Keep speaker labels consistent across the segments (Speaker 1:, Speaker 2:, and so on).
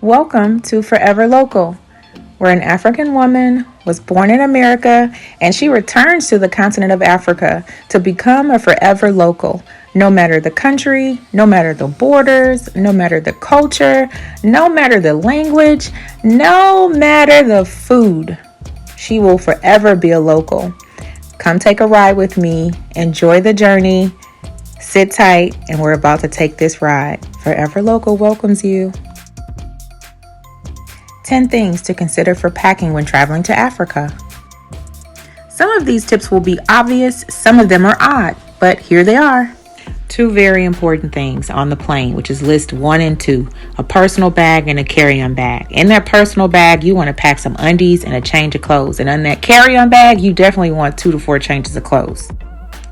Speaker 1: Welcome to Forever Local, where an African woman was born in America and she returns to the continent of Africa to become a forever local. No matter the country, no matter the borders, no matter the culture, no matter the language, no matter the food, she will forever be a local. Come take a ride with me, enjoy the journey, sit tight, and we're about to take this ride. Forever Local welcomes you. 10 things to consider for packing when traveling to Africa. Some of these tips will be obvious, some of them are odd, but here they are. 2 very important things on the plane, which is list 1 and 2, a personal bag and a carry-on bag. In that personal bag, you want to pack some undies and a change of clothes. And in that carry-on bag, you definitely want 2 to 4 changes of clothes.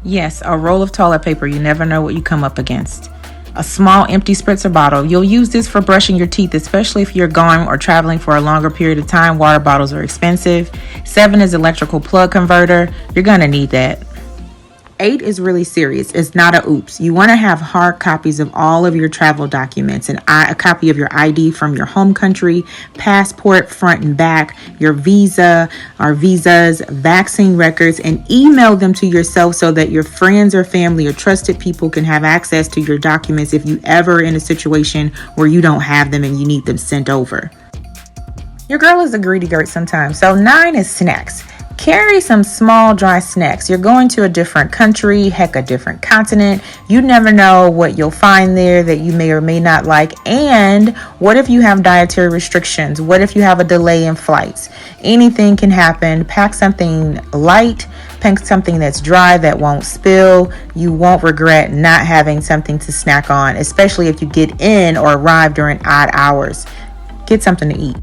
Speaker 1: Yes, a roll of toilet paper. You never know what you come up against. A small empty spritzer bottle. You'll use this for brushing your teeth, especially if you're going or traveling for a longer period of time. Water bottles are expensive. 7 is electrical plug converter. You're going to need that. 8 is really serious. It's not a oops. You want to have hard copies of all of your travel documents, and a copy of your ID from your home country, passport front and back, your visa or visas, vaccine records, and email them to yourself so that your friends or family or trusted people can have access to your documents if you ever in a situation where you don't have them and you need them sent over. Your girl is a greedy gert sometimes. So 9 is snacks. Carry some small dry snacks. You're going to a different country, heck, a different continent. You never know what you'll find there that you may or may not like. And what if you have dietary restrictions? What if you have a delay in flights? Anything can happen. Pack something light, pack something that's dry that won't spill. You won't regret not having something to snack on, especially if you get in or arrive during odd hours. Get something to eat.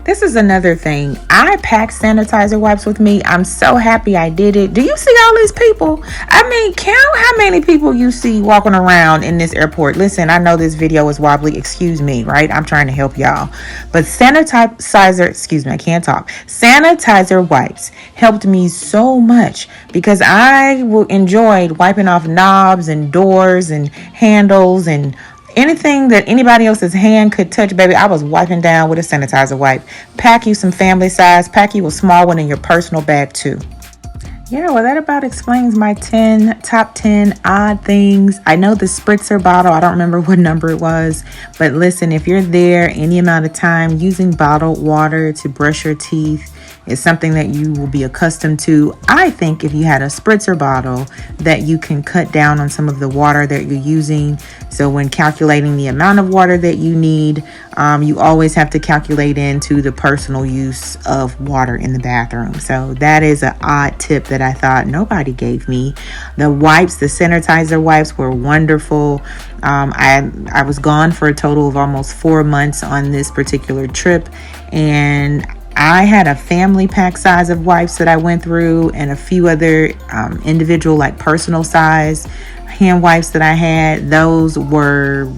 Speaker 1: This is another thing. I packed sanitizer wipes with me. I'm so happy I did it. Do you see all these people? I mean, count how many people you see walking around in this airport. Listen, I know this video is wobbly. Excuse me, right? I'm trying to help y'all. But sanitizer wipes helped me so much because I enjoyed wiping off knobs and doors and handles and anything that anybody else's hand could touch, baby, I was wiping down with a sanitizer wipe. Pack you some family size. Pack you a small one in your personal bag too. Yeah, well, that about explains my top 10 odd things. I know the spritzer bottle, I don't remember what number it was. But listen, if you're there any amount of time, using bottled water to brush your teeth is something that you will be accustomed to. I think if you had a spritzer bottle that you can cut down on some of the water that you're using. So when calculating the amount of water that you need, you always have to calculate into the personal use of water in the bathroom. So that is an odd tip that I thought nobody gave me. The wipes, the sanitizer wipes were wonderful. I was gone for a total of almost 4 months on this particular trip, and I had a family pack size of wipes that I went through and a few other individual, like personal size hand wipes that I had. Those were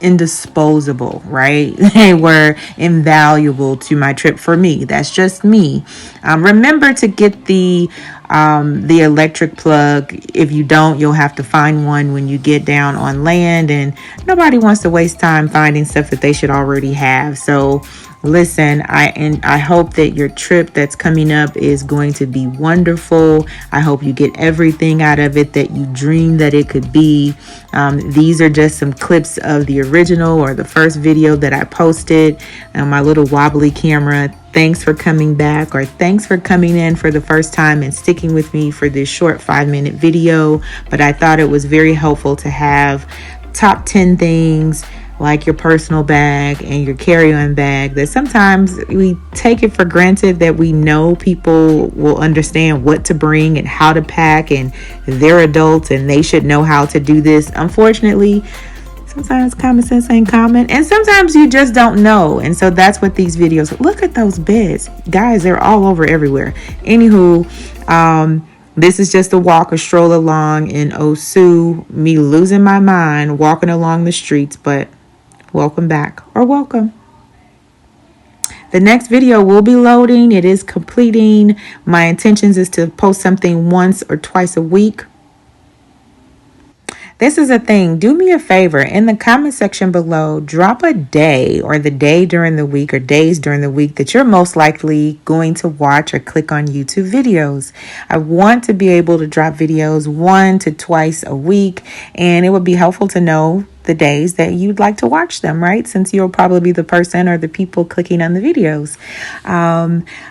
Speaker 1: indisposable, right? They were invaluable to my trip for me. That's just me. Remember to get the electric plug. If you don't, you'll have to find one when you get down on land, and nobody wants to waste time finding stuff that they should already have. So listen, I hope that your trip that's coming up is going to be wonderful. I hope you get everything out of it that you dreamed that it could be. These are just some clips of the original or the first video that I posted on my little wobbly camera. Thanks for coming back, or thanks for coming in for the first time and sticking with me for this short 5-minute video. But I thought it was very helpful to have top 10 things like your personal bag and your carry-on bag that sometimes we take it for granted that we know people will understand what to bring and how to pack, and they're adults and they should know how to do this. Unfortunately, sometimes common sense ain't common, and sometimes you just don't know. And so that's what these videos, look at those beds, guys, they're all over everywhere. Anywho, this is just a stroll along in Osu, me losing my mind walking along the streets, but welcome back, or welcome. The next video will be loading. It is completing. My intentions is to post something once or twice a week. This is a thing. Do me a favor in the comment section below, drop a day or the day during the week or days during the week that you're most likely going to watch or click on YouTube videos. I want to be able to drop videos 1 to twice a week, and it would be helpful to know the days that you'd like to watch them, right? Since you'll probably be the person or the people clicking on the videos.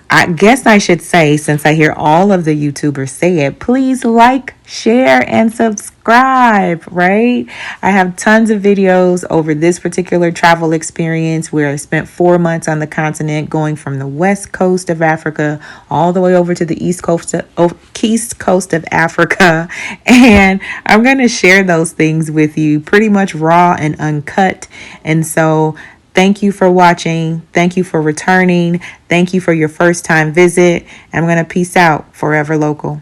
Speaker 1: I guess I should say, since I hear all of the YouTubers say it, please like, share, and subscribe, right? I have tons of videos over this particular travel experience where I spent 4 months on the continent, going from the west coast of Africa all the way over to the east coast of Africa. And I'm going to share those things with you pretty much raw and uncut. And so thank you for watching. Thank you for returning. Thank you for your first time visit. I'm going to peace out. Forever local.